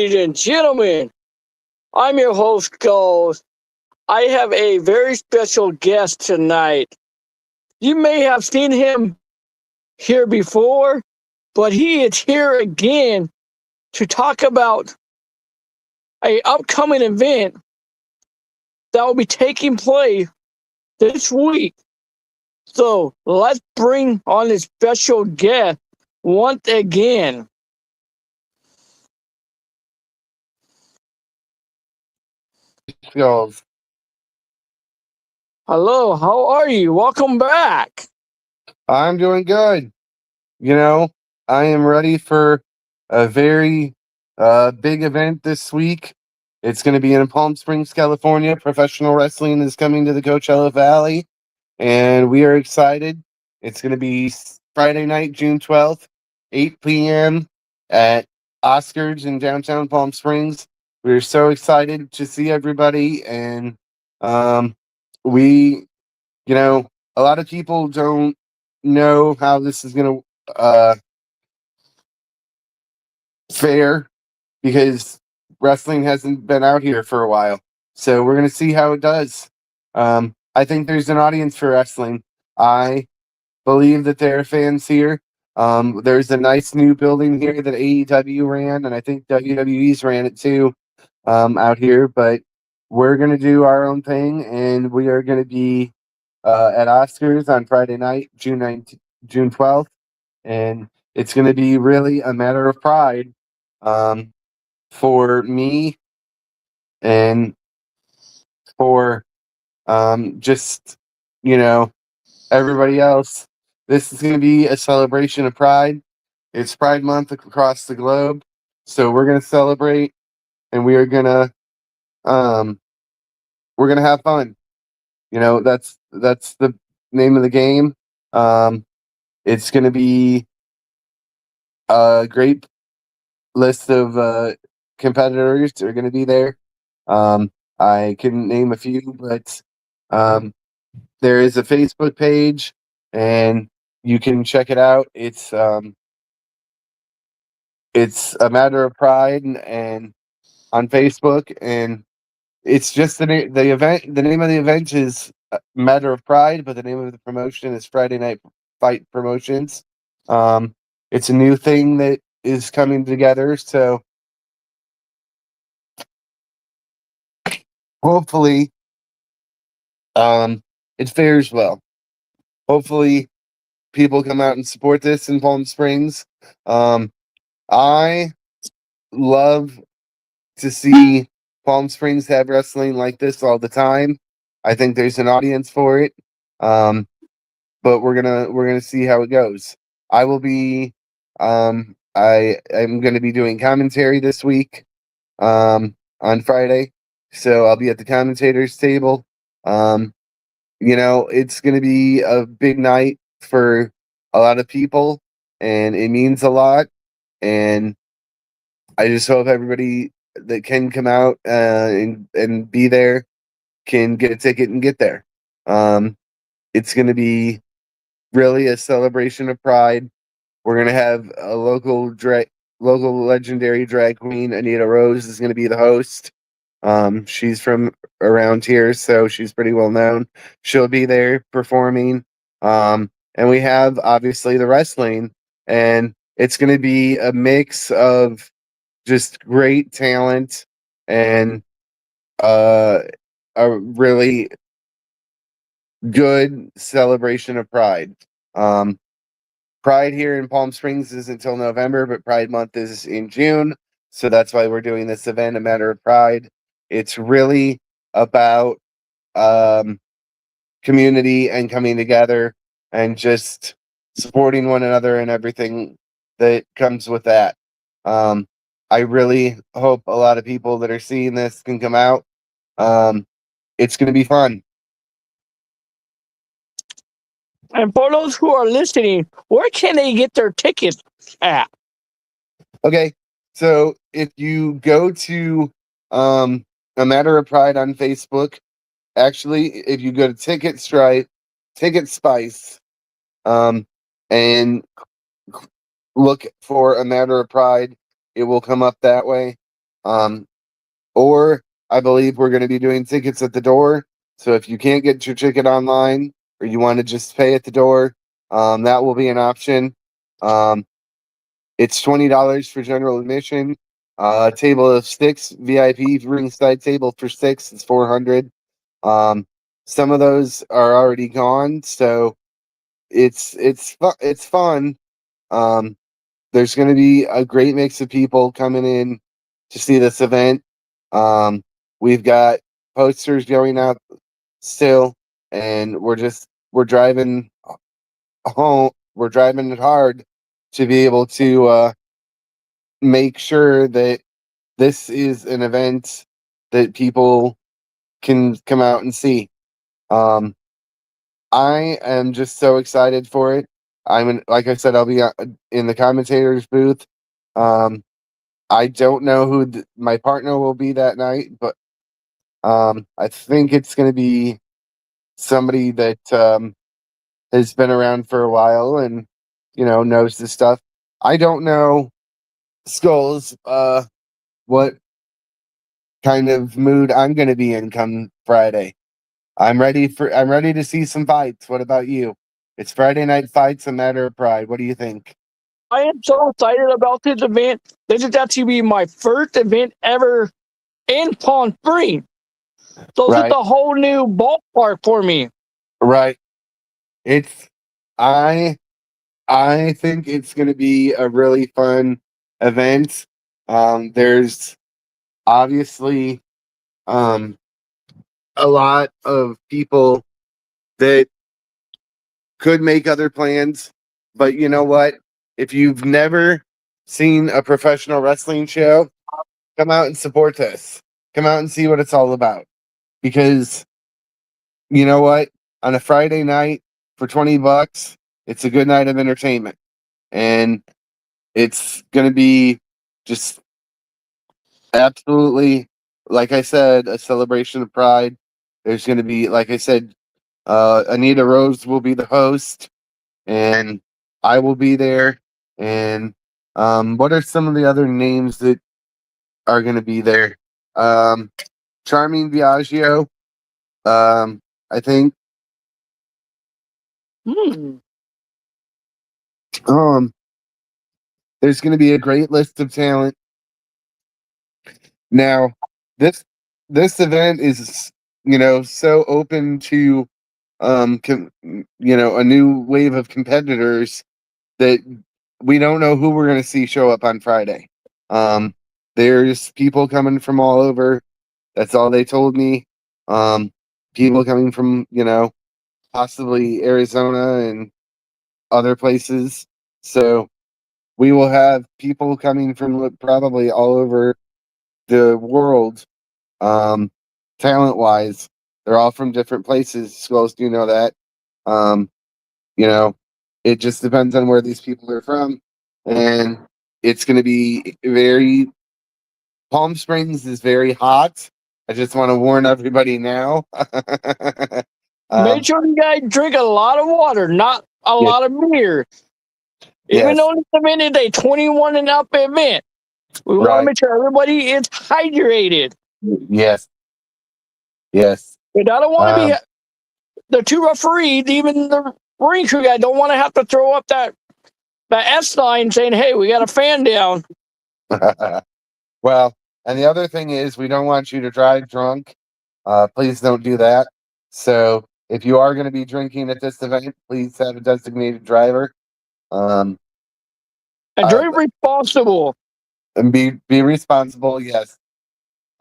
ladies and gentlemen. I'm your host, Ghost. I have a very special guest tonight. You may have seen him here before, but he is here again to talk about a upcoming event that will be taking place this week. So let's bring on this special guest once again. Skills. Hello, how are you? Welcome back. I'm doing good. You know, I am ready for a very big event this week. It's going to be in Palm Springs, California. Professional wrestling is coming to the Coachella Valley, and we are excited. It's going to be Friday night, June 12th, 8 p.m. at Oscars in downtown Palm Springs. We're so excited to see everybody, and we a lot of people don't know how this is going to fare because wrestling hasn't been out here for a while. So we're going to see how it does. I think there's an audience for wrestling. I believe that there are fans here. There's a nice new building here that AEW ran, and I think WWE's ran it too out here. But we're going to do our own thing, and we are going to be at Oscars on Friday night, June 12th, and it's going to be really a matter of pride for me and for just everybody else. This is going to be a celebration of pride. It's Pride Month across the globe, so we're going to celebrate, and we're gonna have fun. That's the name of the game. It's going to be a great list of competitors are going to be there. I can name a few, but there is a Facebook page, and you can check it out. It's a matter of pride, and on Facebook, and it's just the event. The name of the event is Matter of Pride, but the name of the promotion is Friday Night Fight Promotions. It's a new thing that is coming together, so hopefully it fares well. Hopefully people come out and support this in Palm Springs. I love to see Palm Springs have wrestling like this all the time. I think there's an audience for it. But we're gonna see how it goes. I will be I am gonna be doing commentary this week on Friday. So I'll be at the commentators table. It's gonna be a big night for a lot of people, and it means a lot. And I just hope everybody that can come out and be there can get a ticket and get there. It's going to be really a celebration of pride. We're going to have a local legendary drag queen, Anita Rose, is going to be the host. She's from around here, so she's pretty well known. She'll be there performing. And we have obviously the wrestling, and it's going to be a mix of just great talent and a really good celebration of pride. Pride here in Palm Springs is until November, but Pride Month is in June. So that's why we're doing this event, A Matter of Pride. It's really about community and coming together and just supporting one another and everything that comes with that. I really hope a lot of people that are seeing this can come out. It's going to be fun. And for those who are listening, where can they get their tickets at? Okay, so if you go to A Matter of Pride on Facebook, actually, if you go to Ticket Spice, and look for A Matter of Pride, it will come up that way. Or I believe we're going to be doing tickets at the door. So if you can't get your ticket online or you want to just pay at the door, that will be an option. It's $20 for general admission. Table of six, VIP ringside table for six is 400. Some of those are already gone, so it's fun. Um, there's going to be a great mix of people coming in to see this event. We've got posters going out still, and we're driving home. We're driving it hard to be able to make sure that this is an event that people can come out and see. Um, I am just so excited for it. Like I said, I'll be in the commentators booth. I don't know who my partner will be that night, but I think it's going to be somebody that has been around for a while and knows this stuff. I don't know Skulls what kind of mood I'm going to be in come Friday. I'm ready to see some fights. What about you? It's Friday night fights, a matter of pride. What do you think? I am so excited about this event. This is actually be my first event ever in Palm Springs. So this is Right, a whole new ballpark for me. right. It's I I think it's going to be a really fun event. There's obviously um, a lot of people that could make other plans, but you know what? If you've never seen a professional wrestling show, come out and support this. Come out and see what it's all about. Because you know what? On a Friday night for $20, it's a good night of entertainment. And it's going to be just absolutely, like I said, a celebration of pride. There's going to be, like I said, Anita Rose will be the host, and I will be there. And what are some of the other names that are going to be there? Um, Charming Biagio, I think. Hmm. Um, there's going to be a great list of talent. Now, this this event is so open to a new wave of competitors that we don't know who we're going to see show up on Friday. Um, there's people coming from all over. That's all they told me. People coming from possibly Arizona and other places. So we will have people coming from probably all over the world. Talent wise, they're all from different places. Skulls do know that. Um, you know, it just depends on where these people are from, and it's going to be very. Palm Springs is very hot. I just want to warn everybody now. Make um, sure you guys drink a lot of water, not a yes, lot of beer. Even yes, though this event is a 21 and up event, we want to right, make sure everybody is hydrated. yes, yes. And I don't want to be Um, the two referees, even the ring crew guy, don't want to have to throw up that S sign saying, "Hey, we got a fan down." well, and the other thing is, we don't want you to drive drunk. Please don't do that. So, if you are going to be drinking at this event, please have a designated driver. Um, And uh, drink responsible. and be responsible. Yes.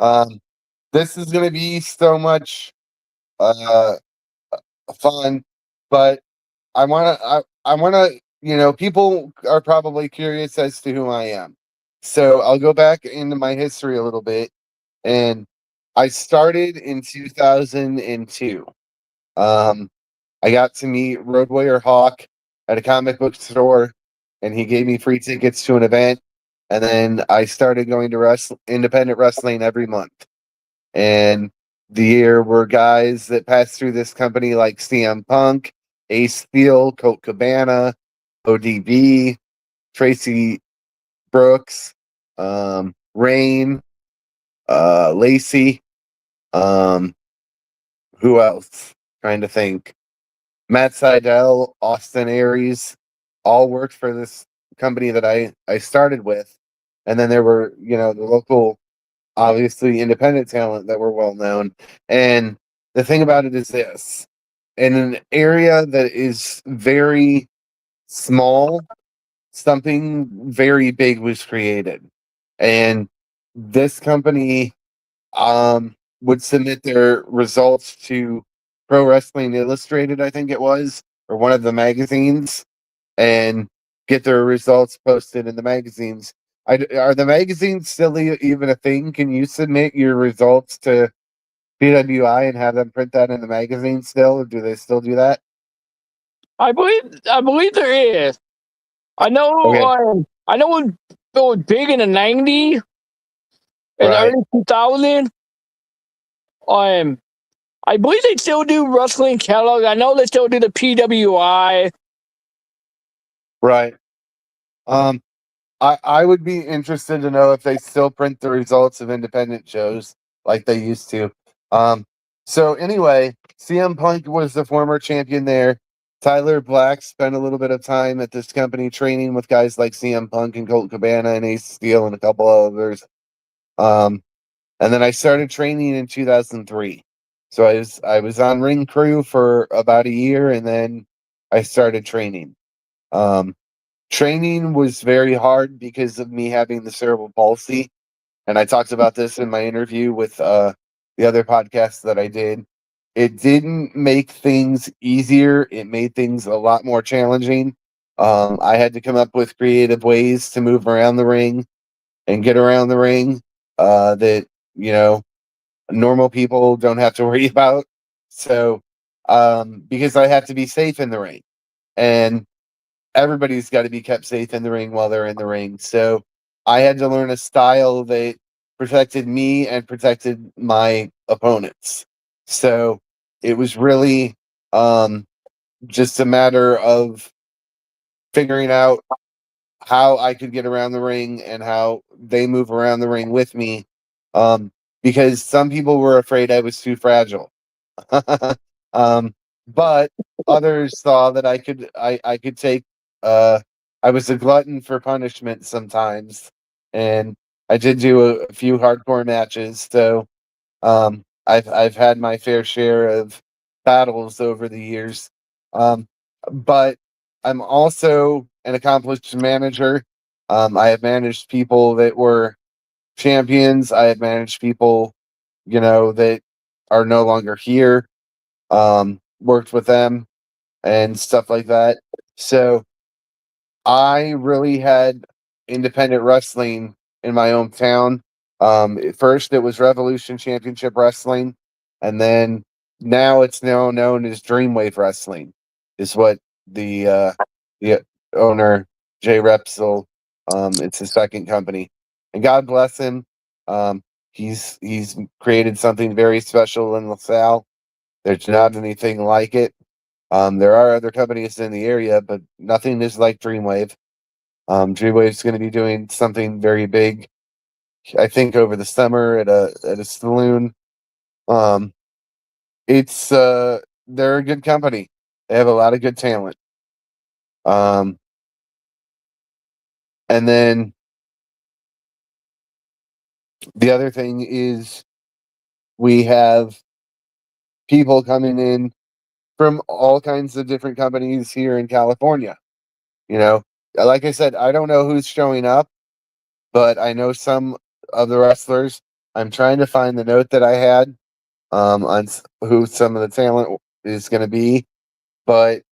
Um, this is going to be so much uh fun, but I want to people are probably curious as to who I am. So I'll go back into my history a little bit, and I started in 2002. Um, I got to meet Road Warrior Hawk at a comic book store, and he gave me free tickets to an event. And then I started going to independent wrestling every month. And the year were guys that passed through this company like CM Punk, Ace Steel, Colt Cabana, ODB, Tracy Brooks, Rain. Lacey. Um, who else? Trying to think. Matt Seidel, Austin Aries, all worked for this company that I started with. And then there were, the local, obviously independent talent that were well known. And the thing about it is this: in an area that is very small, something very big was created. And this company would submit their results to Pro Wrestling Illustrated, I think it was, or one of the magazines, and get their results posted in the magazines. Are the magazines still even a thing? Can you submit your results to PWI and have them print that in the magazine still? Or do they still do that? I believe there is. I know. Okay, I know it was big in the '90s and right, early 2000. Um, I believe they still do wrestling catalog. I know they still do the PWI. right. Um, I would be interested to know if they still print the results of independent shows like they used to. So anyway, CM Punk was the former champion there. Tyler Black spent a little bit of time at this company training with guys like CM Punk and Colt Cabana and Ace Steel and a couple others. And then I started training in 2003. So I was on ring crew for about a year, and then I started training. Um, Training was very hard because of me having the cerebral palsy, and I talked about this in my interview with the other podcast that I did. It didn't make things easier; it made things a lot more challenging. I had to come up with creative ways to move around the ring and get around the ring that you know normal people don't have to worry about. So, because I have to be safe in the ring, and everybody's got to be kept safe in the ring while they're in the ring. So, I had to learn a style that protected me and protected my opponents. So, it was really just a matter of figuring out how I could get around the ring and how they move around the ring with me. Um, because some people were afraid I was too fragile. um, but others saw that I could take I was a glutton for punishment sometimes, and I did do a few hardcore matches. So I've had my fair share of battles over the years. But I'm also an accomplished manager. I have managed people that were champions. I have managed people, that are no longer here. Worked with them and stuff like that. So I really had independent wrestling in my hometown. At first, it was Revolution Championship Wrestling, and then now it's now known as Dreamwave Wrestling. Is what the owner Jay Repsol. It's his second company, and God bless him. Um, he's created something very special in LaSalle. There's not anything like it. There are other companies in the area, but nothing is like Dreamwave. Dreamwave's going to be doing something very big, I think, over the summer at a saloon. Um, it's they're a good company. They have a lot of good talent. Um, and then the other thing is we have people coming in from all kinds of different companies here in California. You know, like I said, I don't know who's showing up, but I know some of the wrestlers. I'm trying to find the note that I had on who some of the talent is going to be, but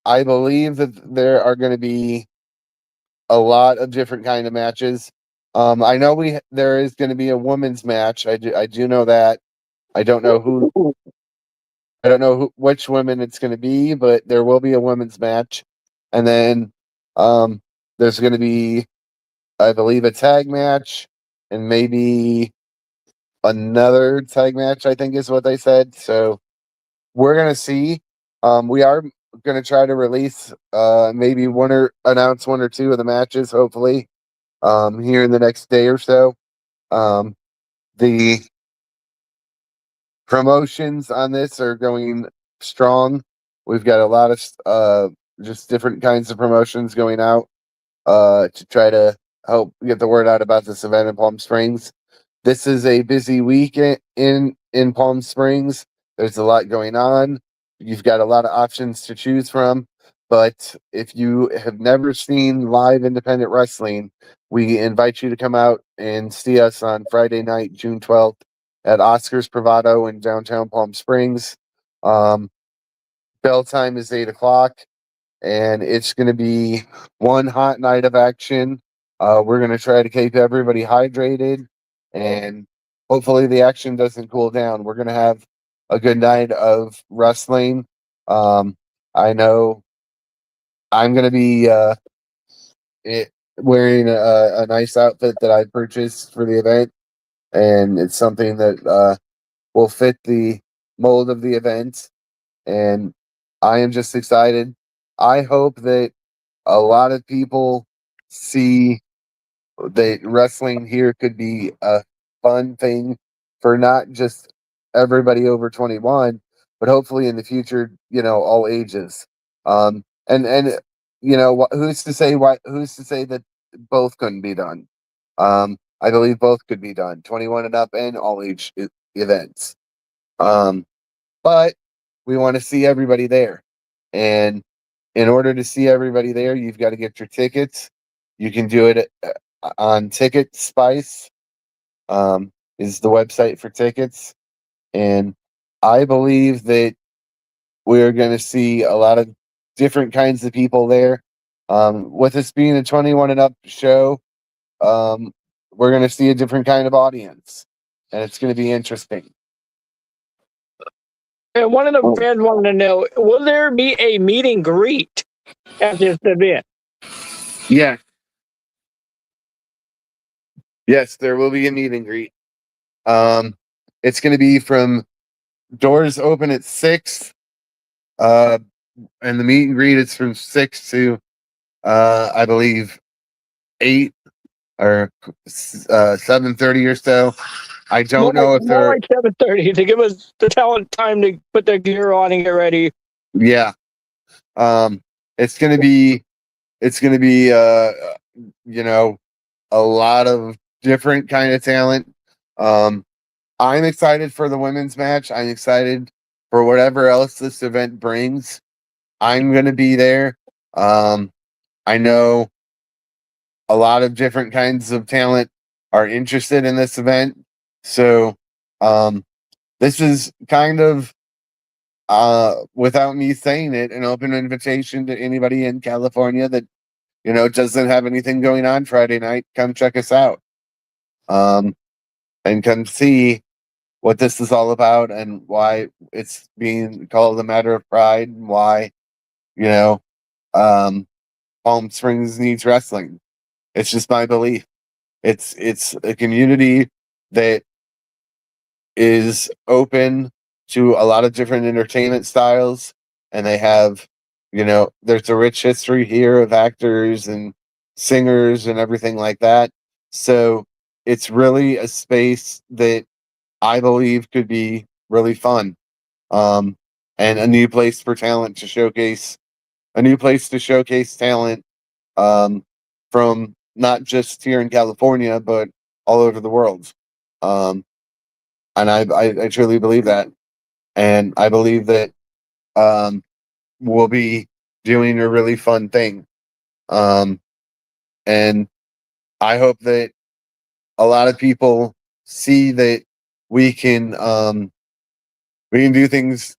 I believe that there are going to be a lot of different kind of matches. I know there is going to be a women's match. I do know that. I don't know who I don't know which women it's going to be, but there will be a women's match, and then um, there's going to be, I believe, a tag match, and maybe another tag match. I think is what they said. So we're gonna see. We are gonna try to release maybe announce one or two of the matches, hopefully, here in the next day or so. Um, The promotions on this are going strong. We've got a lot of just different kinds of promotions going out to try to help get the word out about this event in Palm Springs. This is a busy week in Palm Springs. There's a lot going on. You've got a lot of options to choose from. But if you have never seen live independent wrestling, we invite you to come out and see us on Friday night, June 12th at Oscar's Bravado in downtown Palm Springs. Bell time is 8 o'clock, and it's going to be one hot night of action. We're going to try to keep everybody hydrated, and hopefully the action doesn't cool down. We're going to have a good night of wrestling. I know I'm going to be wearing a nice outfit that I purchased for the event, and it's something that will fit the mold of the event. And I am just excited. I hope that a lot of people see that wrestling here could be a fun thing for not just everybody over 21, but hopefully in the future, all ages. And who's to say that both couldn't be done? I believe both could be done, 21 and up and all age events. But we want to see everybody there. And in order to see everybody there, you've got to get your tickets. You can do it on Ticket Spice, is the website for tickets. And I believe that we're going to see a lot of different kinds of people there. With this being a 21 and up show, we're going to see a different kind of audience. And it's going to be interesting. And one of the fans wanted to know, will there be a meet and greet at this event? Yeah. Yes, there will be a meet and greet. It's going to be from doors open at 6, and the meet and greet is from 6 to I believe 8 or 7:30 or so. I don't know if more they're like 7:30 to give us the talent time to put their gear on and get ready. Yeah. It's gonna be a lot of different kind of talent. I'm excited for the women's match. I'm excited for whatever else this event brings. I'm gonna be there. I know a lot of different kinds of talent are interested in this event. So this is kind of without me saying it, an open invitation to anybody in California that doesn't have anything going on Friday night. Come check us out, and come see what this is all about and why it's being called a matter of pride, and why um, Palm Springs needs wrestling. It's just my belief. It's a community that is open to a lot of different entertainment styles, and they have, there's a rich history here of actors and singers and everything like that. So it's really a space that I believe could be really fun, and a new place for talent to showcase, talent, from not just here in California, but all over the world. And I truly believe that. And I believe that we'll be doing a really fun thing. And I hope that a lot of people see that we can do things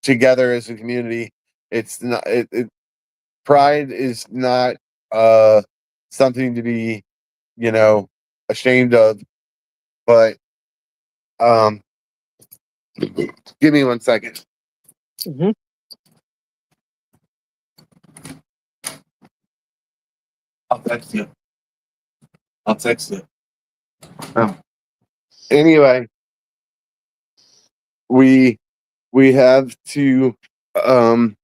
together as a community. It's not pride is not something to be, ashamed of, but give me 1 second. Mm-hmm. I'll text you. Oh. Anyway, we have to come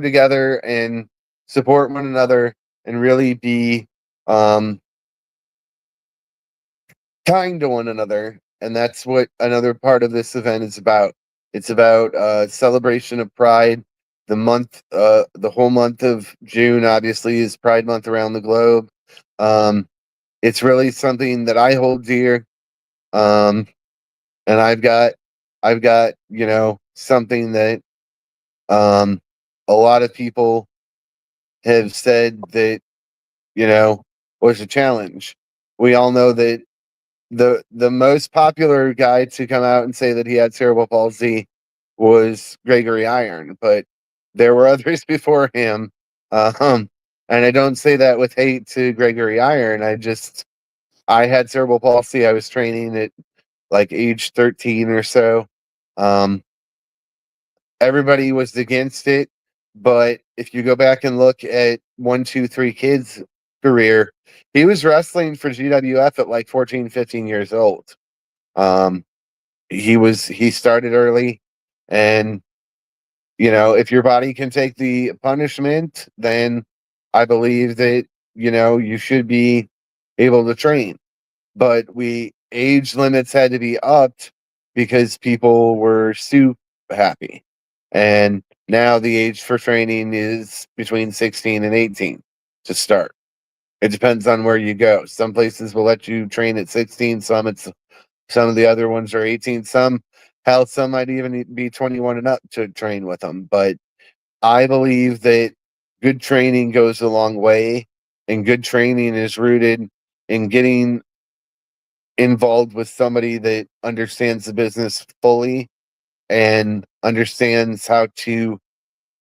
together and support one another and really be kind to one another, and that's what another part of this event is about. It's about celebration of Pride. The whole month of June, obviously, is Pride Month around the globe. It's really something that I hold dear, and I've got something that um, a lot of people have said that was a challenge. We all know that the most popular guy to come out and say that he had cerebral palsy was Gregory Iron, but there were others before him. Um, and I don't say that with hate to Gregory Iron. I had cerebral palsy. I was training at like age 13 or so. Um, Everybody was against it, but if you go back and look at 1, 2, 3 Kid's career, he was wrestling for GWF at like 14, 15 years old. Um, he started early, and if your body can take the punishment, then I believe that you should be able to train. But we age limits had to be upped because people were super happy, and now the age for training is between 16 and 18 to start. It depends on where you go. Some places will let you train at 16, some of the other ones are 18. Some might even be 21 and up to train with them. But I believe that good training goes a long way, and good training is rooted in getting involved with somebody that understands the business fully and understands how to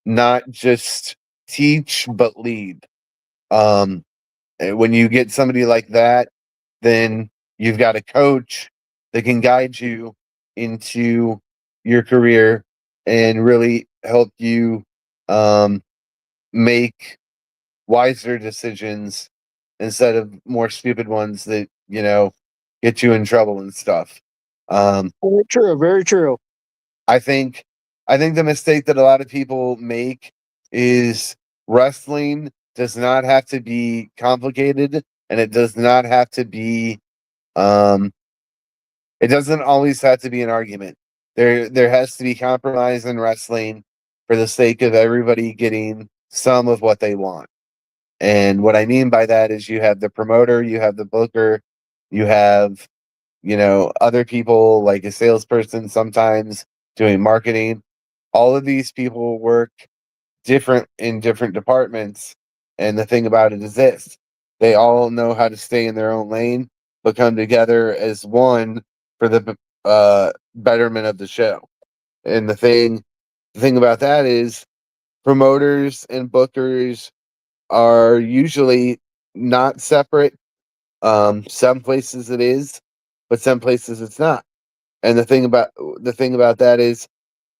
not just teach but lead. And when you get somebody like that, then you've got a coach that can guide you into your career and really help you um, make wiser decisions instead of more stupid ones that get you in trouble and stuff. Very true. Very true. I think the mistake that a lot of people make is wrestling does not have to be complicated, and it does not have to be um it doesn't always have to be an argument. There has to be compromise in wrestling for the sake of everybody getting some of what they want. And what I mean by that is you have the promoter, you have the booker, you have other people like a salesperson sometimes doing marketing. All of these people work different in different departments. And the thing about it is this: they all know how to stay in their own lane, but come together as one for the betterment of the show. And the thing about that is promoters and bookers are usually not separate. Some places it is, but some places it's not. And the thing about that is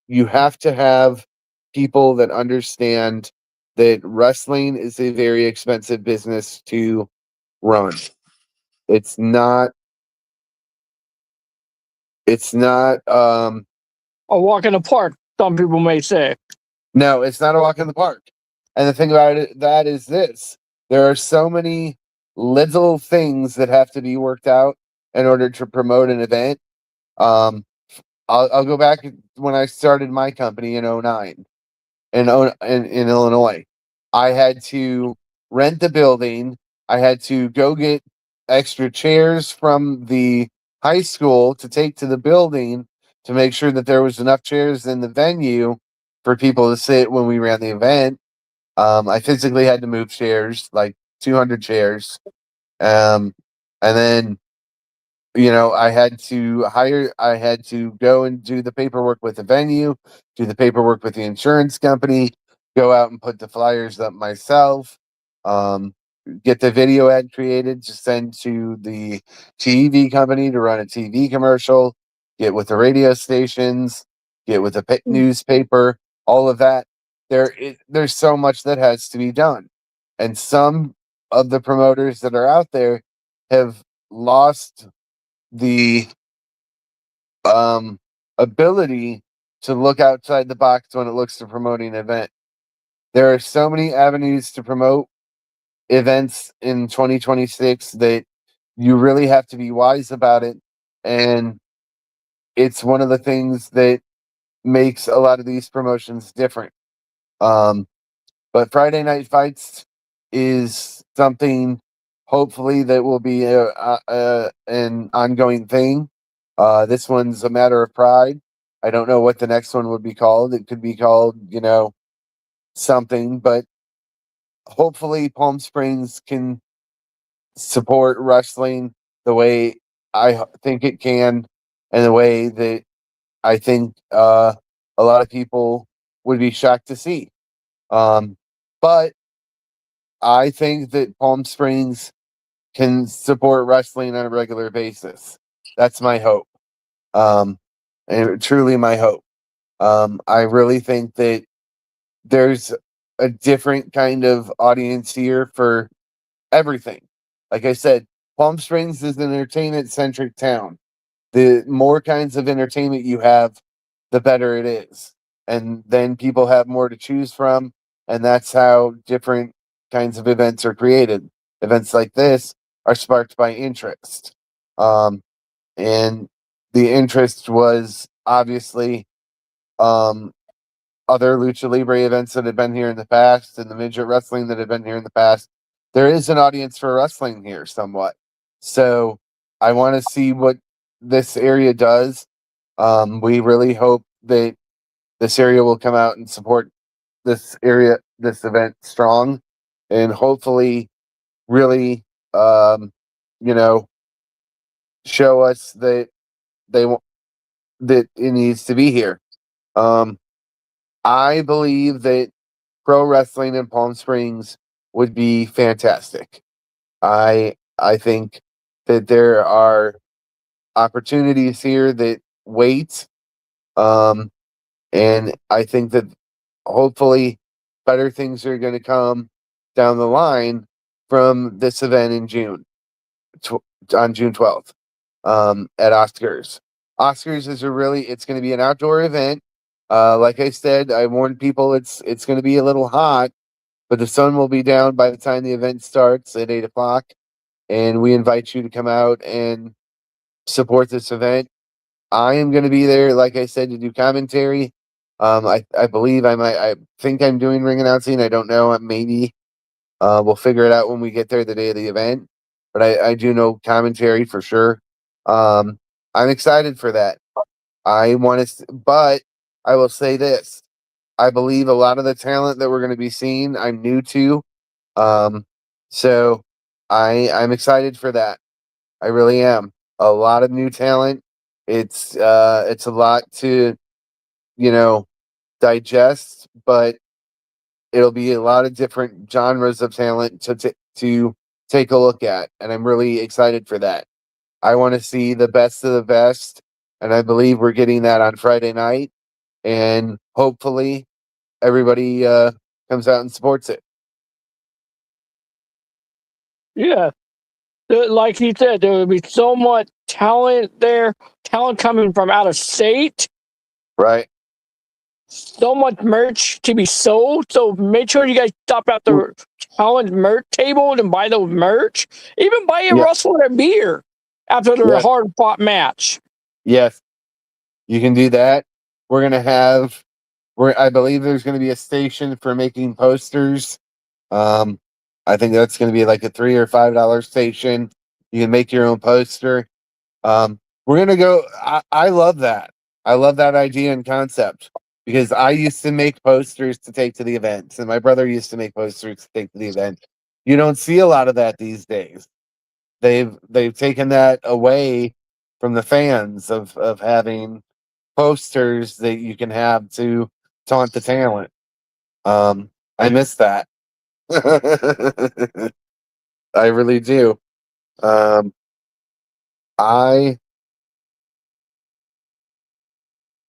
you have to have people that understand that wrestling is a very expensive business to run. It's not it's not A walk in the park, some people may say. no, it's not a walk in the park. And the thing about it that is this: there are so many little things that have to be worked out in order to promote an event. Um I'll go back when I started my company in '09 in Illinois. I had to rent the building. I had to go get extra chairs from the high school to take to the building to make sure that there was enough chairs in the venue for people to sit when we ran the event. I physically had to move chairs, like 200 chairs. Um, and then I had to go and do the paperwork with the venue, do the paperwork with the insurance company, go out and put the flyers up myself, um, get the video ad created to send to the TV company to run a TV commercial, get with the radio stations, get with the newspaper, all of that. There's so much that has to be done. And some of the promoters that are out there have lost the um, ability to look outside the box when it looks to promoting an event. There are so many avenues to promote events in 2026 that you really have to be wise about it. And it's one of the things that makes a lot of these promotions different. Um, but Friday Night Fights is something, hopefully, that will be an ongoing thing. This one's a matter of pride. I don't know what the next one would be called. It could be called, something, but hopefully Palm Springs can support wrestling the way think it can, and the way that I think a lot of people would be shocked to see. But I think that Palm Springs can support wrestling on a regular basis. That's my hope. And truly my hope. I really think that there's a different kind of audience here for everything. Like I said, Palm Springs is an entertainment centric town. The more kinds of entertainment you have, the better it is. And then people have more to choose from. And that's how different kinds of events are created. Events like this are sparked by interest. And the interest was obviously um, other lucha libre events that have been here in the past, and the midget wrestling that have been here in the past. There is an audience for wrestling here somewhat. So I want to see what this area does. We really hope that this area will come out and support this event strong, and hopefully really, um, you know, show us that they want that it needs to be here. Um, I believe that pro wrestling in Palm Springs would be fantastic. I think that there are opportunities here that wait. Um, and I think that hopefully better things are going to come down the line from this event in on June 12th, at Oscars. Oscars is it's going to be an outdoor event. Like I said, I warned people it's going to be a little hot, but the sun will be down by the time the event starts at 8 o'clock. And we invite you to come out and support this event. I am going to be there, like I said, to do commentary. I believe I think I'm doing ring announcing. I don't know. Maybe we'll figure it out when we get there the day of the event. But I do know commentary for sure. I'm excited for that. I want to, but I will say this: I believe a lot of the talent that we're going to be seeing, I'm new to. Um, so I'm excited for that. I really am. A lot of new talent. It's a lot to, you know, digest, but it'll be a lot of different genres of talent to take a look at, and I'm really excited for that. I want to see the best of the best, and I believe we're getting that on Friday night, and hopefully everybody comes out and supports it. Yeah. Like he said, there would be so much talent there, talent coming from out of state, Right. so much merch to be sold. So make sure you guys stop at the talent merch table and buy those merch. Even buy a Yeah. wrestler a beer after their Yeah. hard fought match. Yes, you can do that. We're gonna have I believe there's gonna be a station for making posters. Um, I think that's gonna be like a $3 or $5 station. You can make your own poster. We're gonna go. I love that. I love that idea and concept, because I used to make posters to take to the events, and my brother used to make posters to take to the event. You don't see a lot of that these days. They've taken that away from the fans of having posters that you can have to taunt the talent. I miss that. I really do. Um, I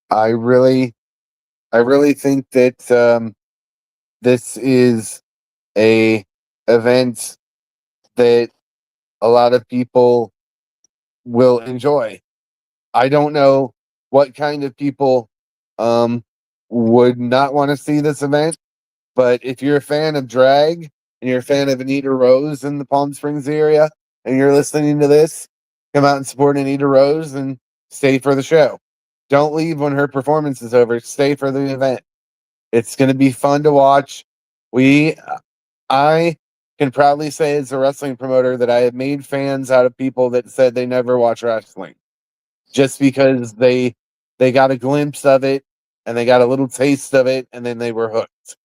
I really I really think that this is a event that a lot of people will enjoy. I don't know what kind of people um, would not want to see this event, but if you're a fan of drag and you're a fan of Anita Rose in the Palm Springs area, and you're listening to this, come out and support Anita Rose and stay for the show. Don't leave when her performance is over. Stay for the event. It's going to be fun to watch. I can proudly say as a wrestling promoter that I have made fans out of people that said they never watch wrestling just because they got a glimpse of it and they got a little taste of it and then they were hooked.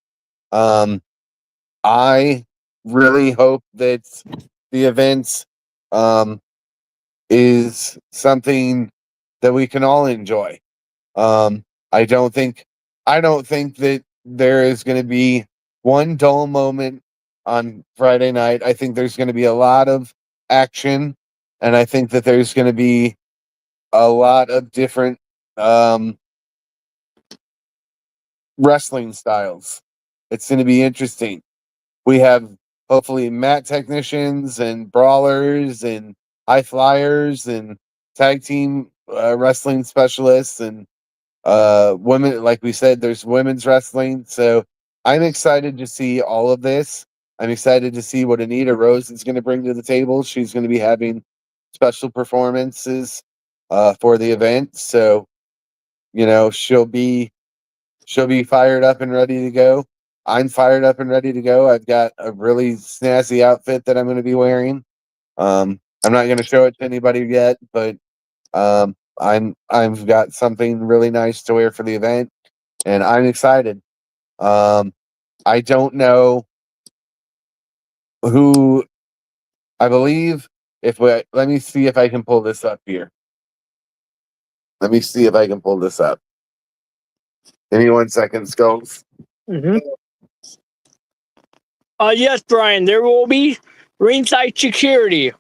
I really hope that the event is something that we can all enjoy. Um, I don't think that there is going to be one dull moment on Friday night. I think there's going to be a lot of action, and I think that there's going to be a lot of different wrestling styles. It's going to be interesting. We have hopefully mat technicians and brawlers and high flyers and tag team wrestling specialists and women. Like we said, there's women's wrestling. So I'm excited to see all of this. I'm excited to see what Anita Rose is going to bring to the table. She's going to be having special performances for the event. So, you know, she'll be fired up and ready to go. I'm fired up and ready to go. I've got a really snazzy outfit that I'm going to be wearing. I'm not going to show it to anybody yet, but I've got something really nice to wear for the event, and I'm excited. I don't know who. I believe let me see if I can pull this up here. Let me see if I can pull this up. Give me 1 second, Skulls. Mm-hmm. Yes, Brian, there will be ringside security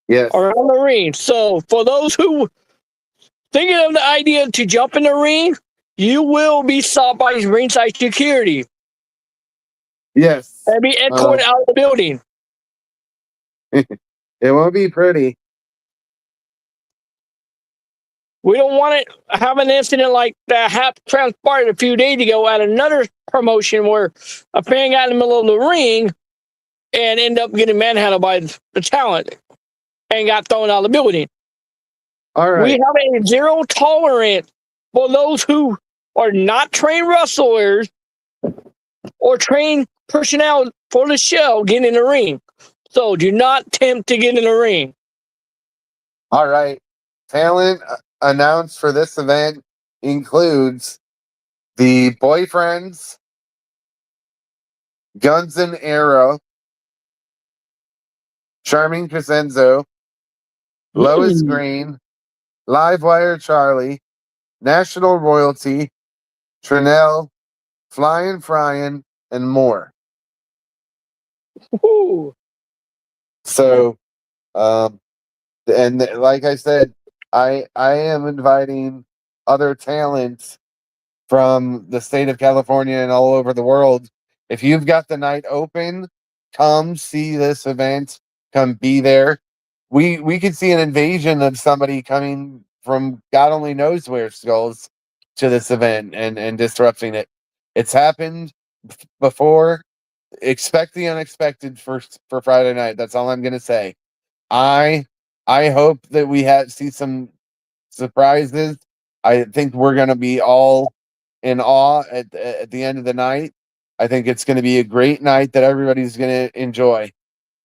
Yes. around the ring. So for those who thinking of the idea to jump in the ring, you will be stopped by ringside security. Yes. And be escorted out of the building. It won't be pretty. We don't want to have an incident like that transpired a few days ago at another promotion where a fan got in the middle of the ring and ended up getting manhandled by the talent and got thrown out of the building. All right. We have a zero tolerance for those who are not trained wrestlers or trained personnel for the show getting in the ring. So do not attempt to get in the ring. All right. Talent announced for this event includes the Boyfriends, Guns and Arrow, Charming Crescenzo, Lois Green, Livewire Charlie, National Royalty, Trinell, Flyin' Fryin', and more. Ooh. So, and like I said, I am inviting other talents from the state of California and all over the world. If you've got the night open, come see this event. Come be there. We could see an invasion of somebody coming from God only knows where, Skulls, to this event and disrupting it. It's happened before. Expect the unexpected for Friday night. That's all I'm gonna say. I hope that we see some surprises. I think we're gonna be all in awe at the end of the night. I think it's going to be a great night that everybody's going to enjoy.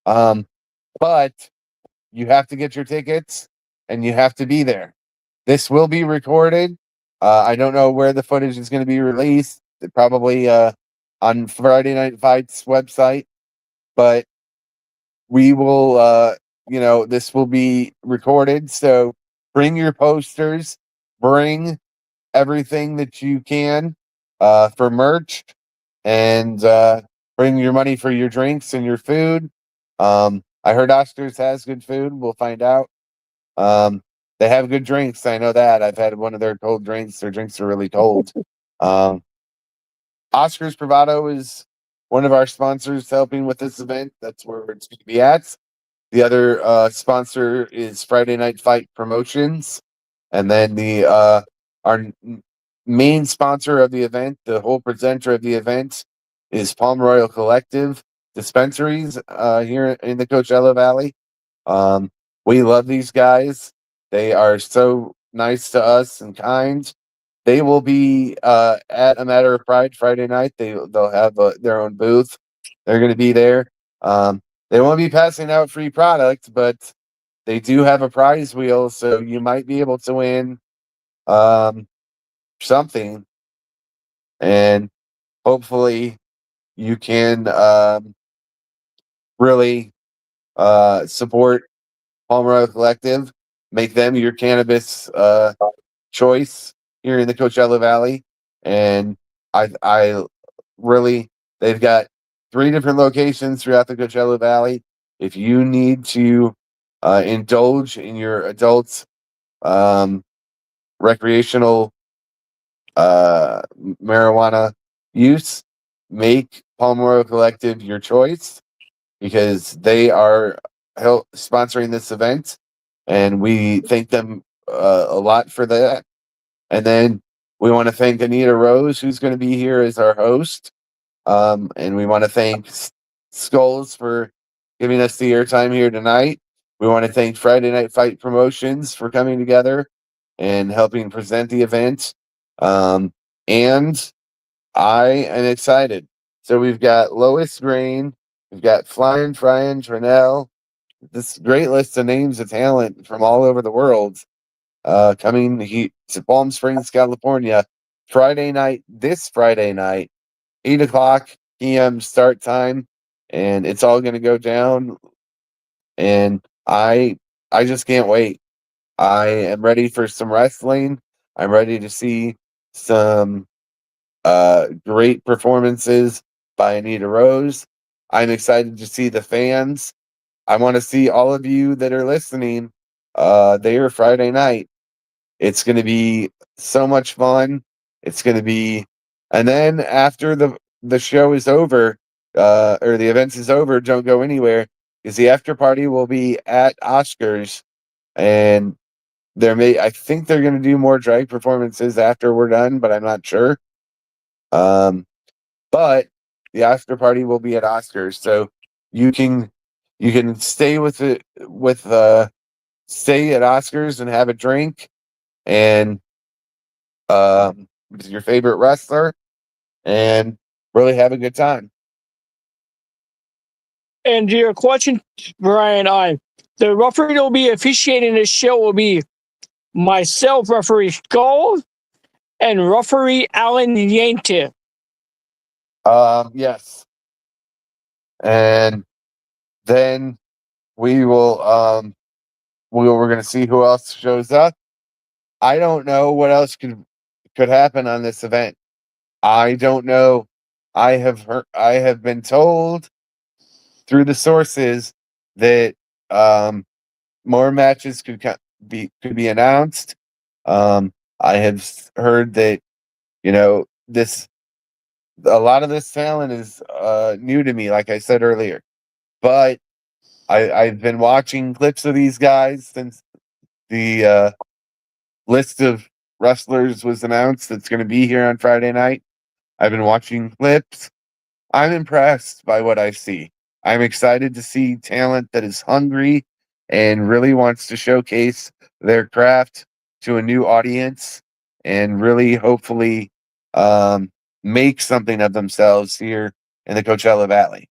But you have to get your tickets and you have to be there. This will be recorded. I don't know where the footage is going to be released. Probably on Friday Night Fights website, but we will. This will be recorded. So bring your posters. Bring everything that you can for merch, and bring your money for your drinks and your food. I heard Oscars has good food. We'll find out. They have good drinks. I know that. I've had one of their cold drinks. Their drinks are really cold. Oscars Bravado is one of our sponsors helping with this event. That's where it's going to be at. The other sponsor is Friday Night Fight Promotions. And then our main sponsor of the event, the whole presenter of the event, is Palm Royal Collective Dispensaries here in the Coachella Valley. We love these guys. They are so nice to us and kind. They will be at A Matter of Pride Friday night. They'll have their own booth. They're going to be there. They won't be passing out free product, but they do have a prize wheel, so you might be able to win something, and hopefully you can really support Palmer Collective, make them your cannabis choice here in the Coachella Valley. And I really, they've got 3 different locations throughout the Coachella Valley. If you need to indulge in your adult recreational marijuana use, make Palmer Collective your choice, because they are sponsoring this event, and we thank them a lot for that. And then we want to thank Anita Rose, who's going to be here as our host. And we want to thank Skulls for giving us the airtime here tonight. We want to thank Friday Night Fight Promotions for coming together and helping present the event. And I am excited. So we've got Lois Grain, we've got Flying Brian Trinell, this great list of names of talent from all over the world coming to Palm Springs, California, this Friday night, 8 o'clock p.m. start time, and it's all going to go down. And I just can't wait. I am ready for some wrestling. I'm ready to see some great performances by Anita Rose. I'm excited to see the fans. I want to see all of you that are listening there Friday night. It's going to be so much fun. It's going to be, and then after the show is over, or the event is over, don't go anywhere, because the after party will be at Oscars, and I think they're going to do more drag performances after we're done, but I'm not sure. But the after party will be at Oscars, so you can stay stay at Oscars and have a drink and with your favorite wrestler and really have a good time. And to your question, Brian, the referee that will be officiating this show will be myself, referee Skull, and referee Alan Yankton. Yes. And then we're going to see who else shows up. I don't know what else could happen on this event. I don't know. I have been told through the sources that more matches could be announced. I have heard that a lot of this talent is new to me, like I said earlier. But I've been watching clips of these guys since the list of wrestlers was announced that's going to be here on Friday night. I've been watching clips. I'm impressed by what I see. I'm excited to see talent that is hungry and really wants to showcase their craft to a new audience and really hopefully make something of themselves here in the Coachella Valley.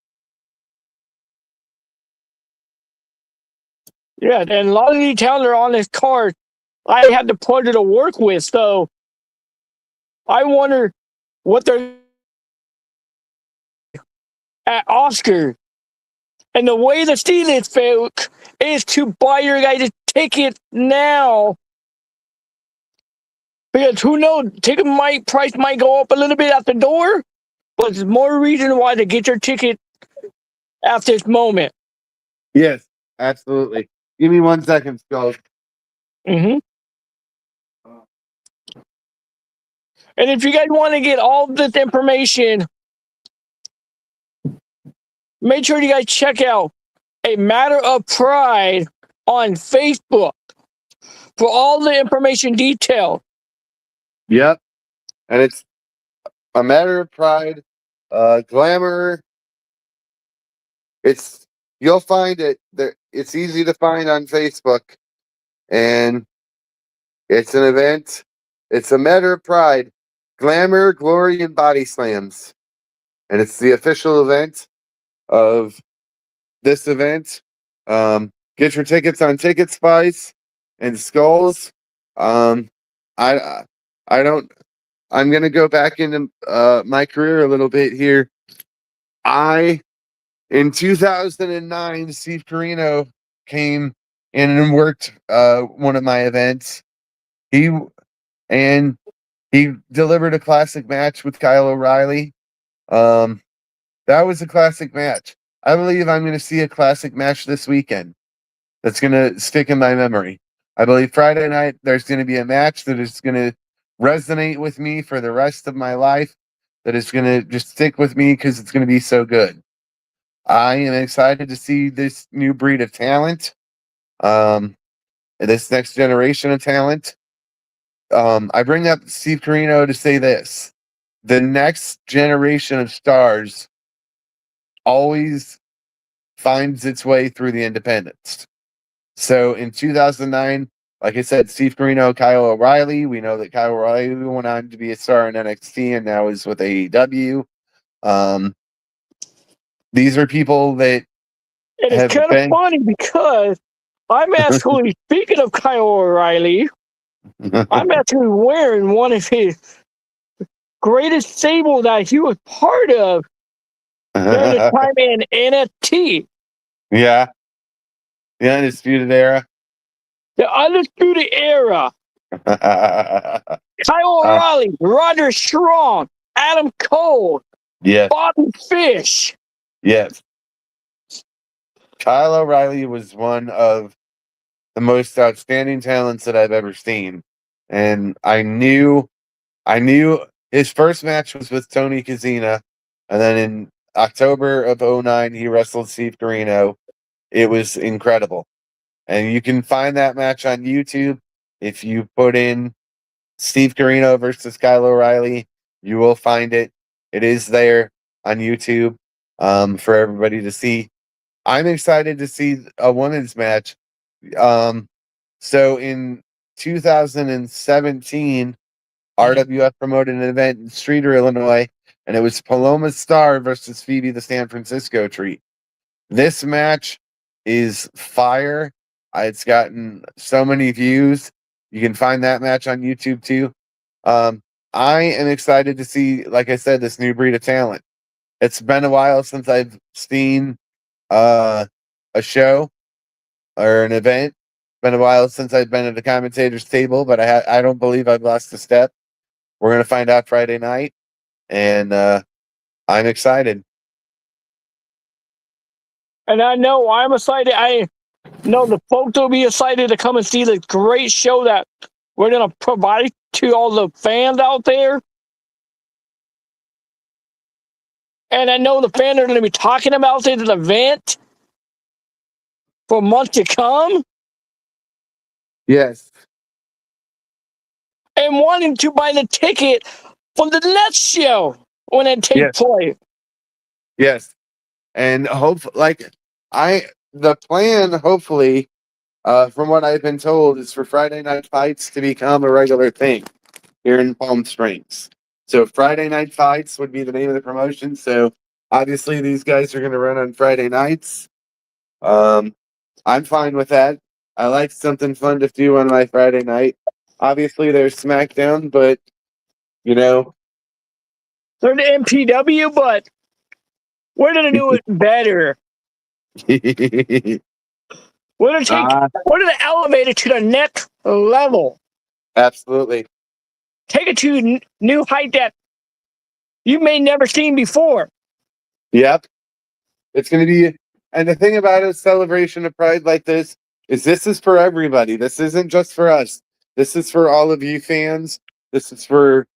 Yeah, and a lot of the talent are on this card. I had the pleasure to work with, so I wonder what they're at Oscar. And the way to see this, folks, is to buy your guys' ticket now. Because who knows, ticket price might go up a little bit at the door, but there's more reason why to get your ticket at this moment. Yes, absolutely. Give me 1 second, Skull. Mm-hmm. And if you guys want to get all this information, make sure you guys check out A Matter of Pride on Facebook for all the information detailed. Yep. And it's A Matter of Pride, Glamour. It's you'll find it there. It's easy to find on Facebook, and it's an event. It's a matter of pride, glamour, glory, and body slams, and it's the official event of this event. Get your tickets on Ticket Spice and Skulls. I I don't. I'm gonna go back into my career a little bit here. In 2009, Steve Carino came in and worked one of my events. He and he delivered a classic match with Kyle O'Reilly. That was a classic match. I believe I'm going to see a classic match this weekend that's going to stick in my memory. I believe Friday night there's going to be a match that is going to resonate with me for the rest of my life, that is going to just stick with me because it's going to be so good. I am excited to see this new breed of talent, this next generation of talent. I bring up Steve Carino to say this: the next generation of stars always finds its way through the independents. So in 2009, like I said, Steve Carino, Kyle O'Reilly. We know that Kyle O'Reilly went on to be a star in NXT and now is with AEW. These are people that And it's kind of funny because I'm actually, speaking of Kyle O'Reilly, I'm actually wearing one of his greatest stable that he was part of during the time in NXT. Yeah. The Undisputed Era. The Undisputed Era. Kyle O'Reilly, Roger Strong, Adam Cole, Bobby Fish. Yes. Kyle O'Reilly was one of the most outstanding talents that I've ever seen. And I knew his first match was with Tony Kazina. And then in October of 2009, he wrestled Steve Carino. It was incredible. And you can find that match on YouTube. If you put in Steve Carino versus Kyle O'Reilly, you will find it. It is there on YouTube for everybody to see. I'm excited to see a women's match. So in 2017, RWF promoted an event in Streeter, Illinois, and it was Paloma Star versus Phoebe the San Francisco Treat. This match is fire. It's gotten so many views. You can find that match on YouTube too. I am excited to see, like I said, this new breed of talent. It's been a while since I've seen a show or an event. Been a while since I've been at the commentator's table, but I don't believe I've lost a step. We're gonna find out Friday night, and I'm excited. And I know I'm excited. I know the folks will be excited to come and see the great show that we're gonna provide to all the fans out there. And I know the fans are going to be talking about this event for months to come. Yes. And wanting to buy the ticket for the next show when it takes place. Yes. And the plan, hopefully, from what I've been told, is for Friday Night Fights to become a regular thing here in Palm Springs. So Friday Night Fights would be the name of the promotion. So obviously these guys are going to run on Friday nights. I'm fine with that. I like something fun to do on my Friday night. Obviously there's SmackDown, but they're the MPW, but we're going to do it better. We're going to elevate it to the next level. Absolutely. Take it to new height that you may never seen before. Yep. It's going to be, and the thing about a celebration of Pride like this is for everybody. This isn't just for us. This is for all of you fans. This is for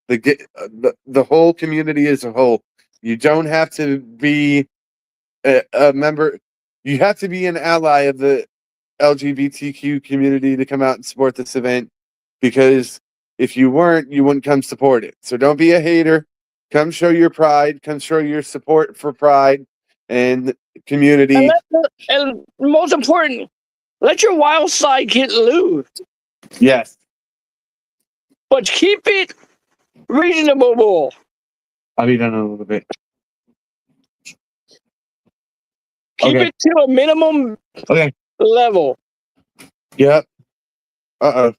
the whole community as a whole. You don't have to be a member. You have to be an ally of the LGBTQ community to come out and support this event, because if you weren't, you wouldn't come support it. So don't be a hater. Come show your pride. Come show your support for Pride. and community. And most important, let your wild side get loose, Yes. but keep it reasonable. I'll be done in a little bit. Keep it to a minimum level. Yep. Uh-oh.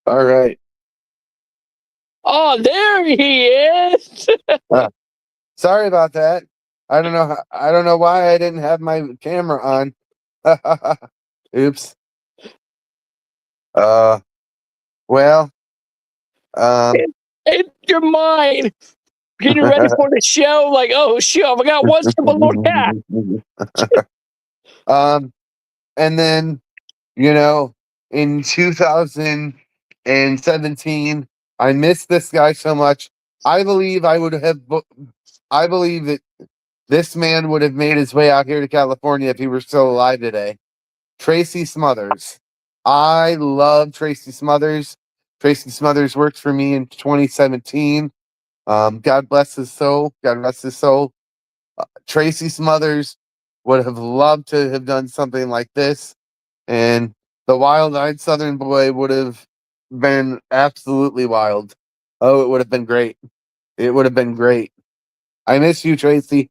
All right. Oh, there he is. Sorry about that. I don't know. I don't know why I didn't have my camera on. Oops. Well. In your mind, getting ready for the show, like, oh shit, I forgot one simple little cat. And then, in 2017, I missed this guy so much. I believe that this man would have made his way out here to California if he were still alive today. Tracy Smothers. I love Tracy Smothers. Tracy Smothers worked for me in 2017. God bless his soul. God rest his soul. Tracy Smothers would have loved to have done something like this, and the wild-eyed Southern boy would have been absolutely wild. Oh, it would have been great. It would have been great. I miss you, Tracy.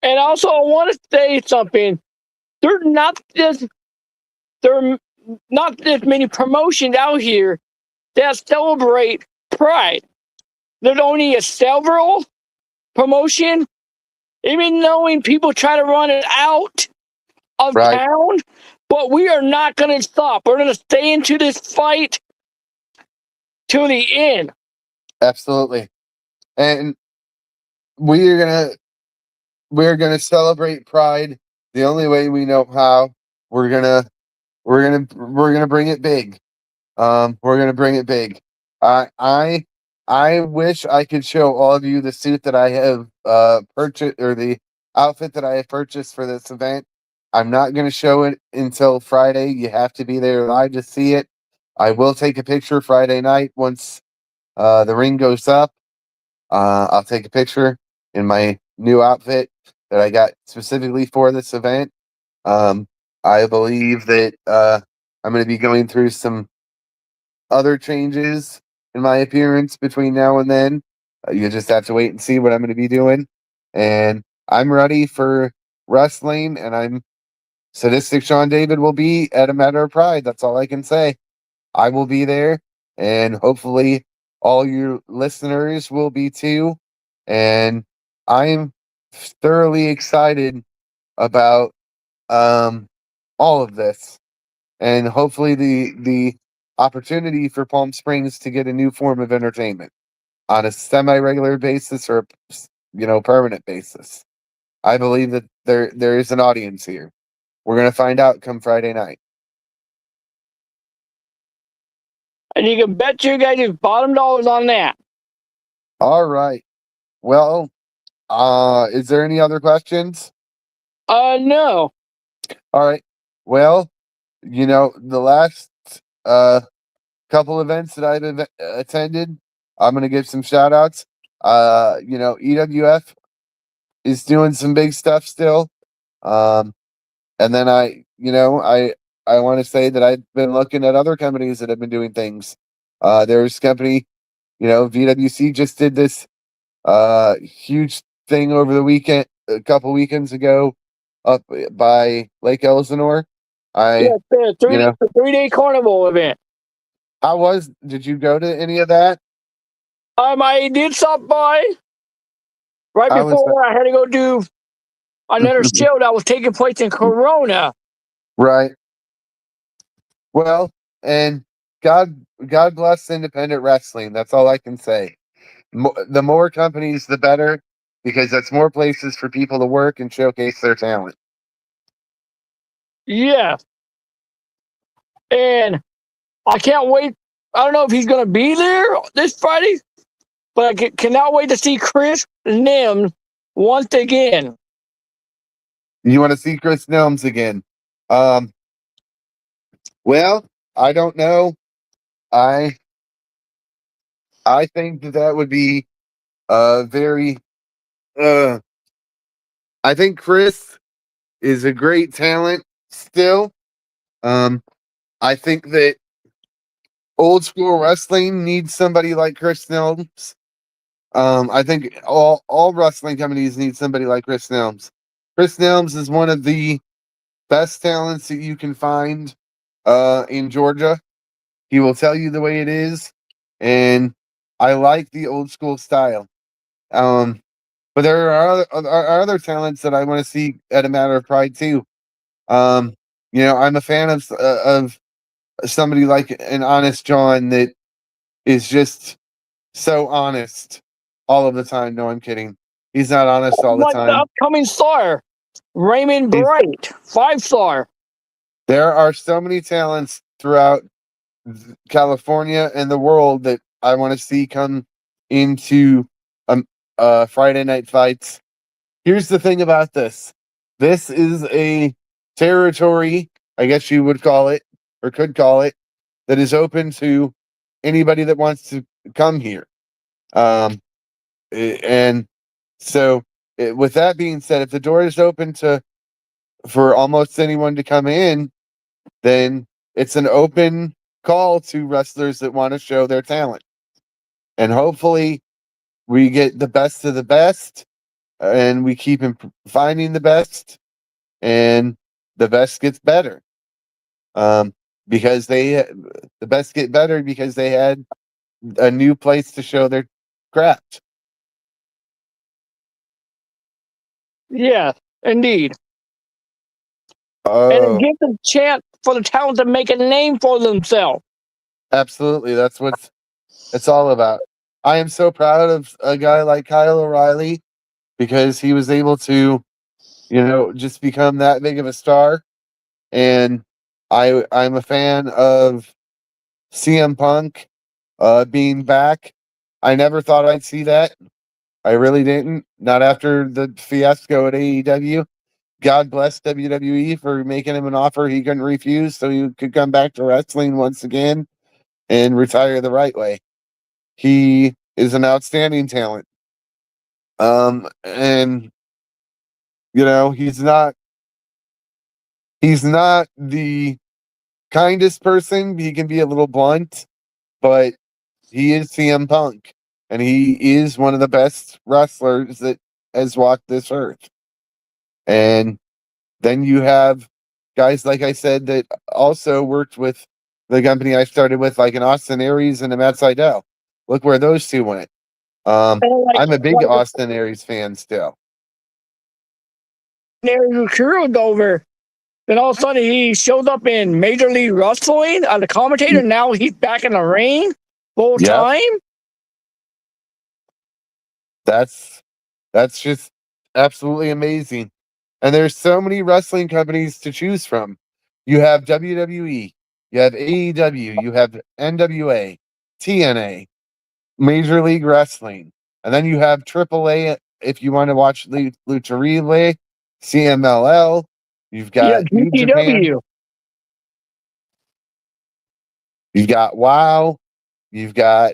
And also, I want to say something. There are not this many promotions out here that celebrate Pride. There's only a several promotion. Even knowing people try to run it out of town, but we are not going to stop. We're going to stay into this fight to the end. Absolutely. And we're gonna celebrate Pride the only way we know how. We're gonna bring it big. We're gonna bring it big. I wish I could show all of you the suit that I have purchased, or the outfit that I have purchased for this event. I'm not gonna show it until Friday. You have to be there live to see it. I will take a picture Friday night once the ring goes up. I'll take a picture in my new outfit that I got specifically for this event. I believe that I'm going to be going through some other changes in my appearance between now and then. You just have to wait and see what I'm going to be doing. And I'm ready for wrestling, and I'm Sadistic Sean David will be at a Matter of Pride. That's all I can say. I will be there, and hopefully all your listeners will be too. And I'm thoroughly excited about all of this, and hopefully the opportunity for Palm Springs to get a new form of entertainment on a semi-regular basis, or permanent basis. I believe that there is an audience here. We're gonna find out come Friday night. And you can bet you guys bottom dollars on that. All right. Well, is there any other questions? No. All right. Well, the last couple events that I've attended, I'm going to give some shout outs. EWF is doing some big stuff still. And then I want to say that I've been looking at other companies that have been doing things. There's company, VWC just did this huge thing over the weekend, a couple weekends ago, up by Lake Elsinore. The 3-day carnival event. Did you go to any of that? I did stop by right before I had to go do another show that was taking place in Corona. Right. Well, and God bless independent wrestling. That's all I can say. The more companies, the better, because that's more places for people to work and showcase their talent. Yeah. And I can't wait. I don't know if he's going to be there this Friday, but I cannot wait to see Chris Nims once again. You want to see Chris Nims again? Well, I don't know. I I think that would be very. Uh, I think Chris is a great talent still. Um, I think that old school wrestling needs somebody like Chris Nelms. I think all wrestling companies need somebody like Chris Nelms. Chris Nelms is one of the best talents that you can find in Georgia. He will tell you the way it is, and I like the old school style. Um, but there are other talents that I want to see at a matter of pride too. Um, I'm a fan of somebody like an Honest John that is just so honest all of the time. No, I'm kidding. He's not honest all the Like the time. upcoming star, Raymond He's, Bright, 5-star. there are so many talents throughout California and the world that I want to see come into Friday night fights. Here's the thing about this. This is a territory, I guess you would call it, or could call it, that is open to anybody that wants to come here. And so, with that being said, if the door is open for almost anyone to come in, then it's an open call to wrestlers that want to show their talent. And hopefully, we get the best of the best, and we keep finding the best, and the best gets better. Because the best get better because they had a new place to show their craft. Yeah, indeed. And it Oh, gives a chance for the talent to make a name for themselves. absolutely. That's what it's all about. I am so proud of a guy like Kyle O'Reilly because he was able to, just become that big of a star. And I'm a fan of CM Punk being back. I never thought I'd see that. I really didn't. Not after the fiasco at AEW. God bless WWE for making him an offer he couldn't refuse so he could come back to wrestling once again and retire the right way. He is an outstanding talent. And he's not the kindest person. He can be a little blunt, but he is CM Punk, and he is one of the best wrestlers that has walked this earth. And then you have guys, like I said, that also worked with the company I started with, like an Austin Aries and a Matt Sydal. Look where those two went. And I'm a big Austin Aries fan still. There's a over. Then all of a sudden he showed up in Major League Wrestling as a commentator. Now he's back in the ring full Yep, time. that's just absolutely amazing. And there's so many wrestling companies to choose from. You have WWE, you have AEW, you have NWA, TNA, Major League Wrestling, and then you have AAA if you want to watch Lucha Relay, CMLL. You've Yeah, got New Japan. GPW. You've got WoW. You've got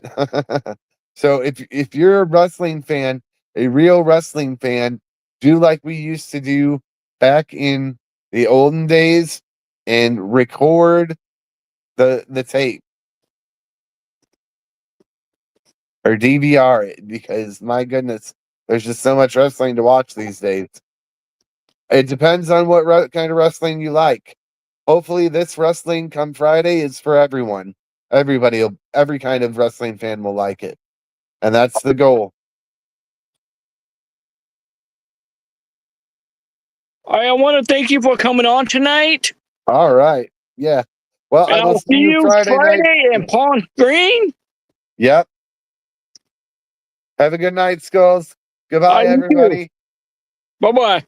so if you're a wrestling fan, a real wrestling fan, do like we used to do back in the olden days and record the tape or DVR it because my goodness, there's just so much wrestling to watch these days. It depends on what kind of wrestling you like. Hopefully, this wrestling come Friday is for everyone. Every kind of wrestling fan will like it, and that's the goal. I want to thank you for coming on tonight. All right, yeah. Well, And I will I'll see see you you Friday night. Friday in Palm Springs. Yep. Have a good night, Skulls. Goodbye, You too. everybody. Bye bye.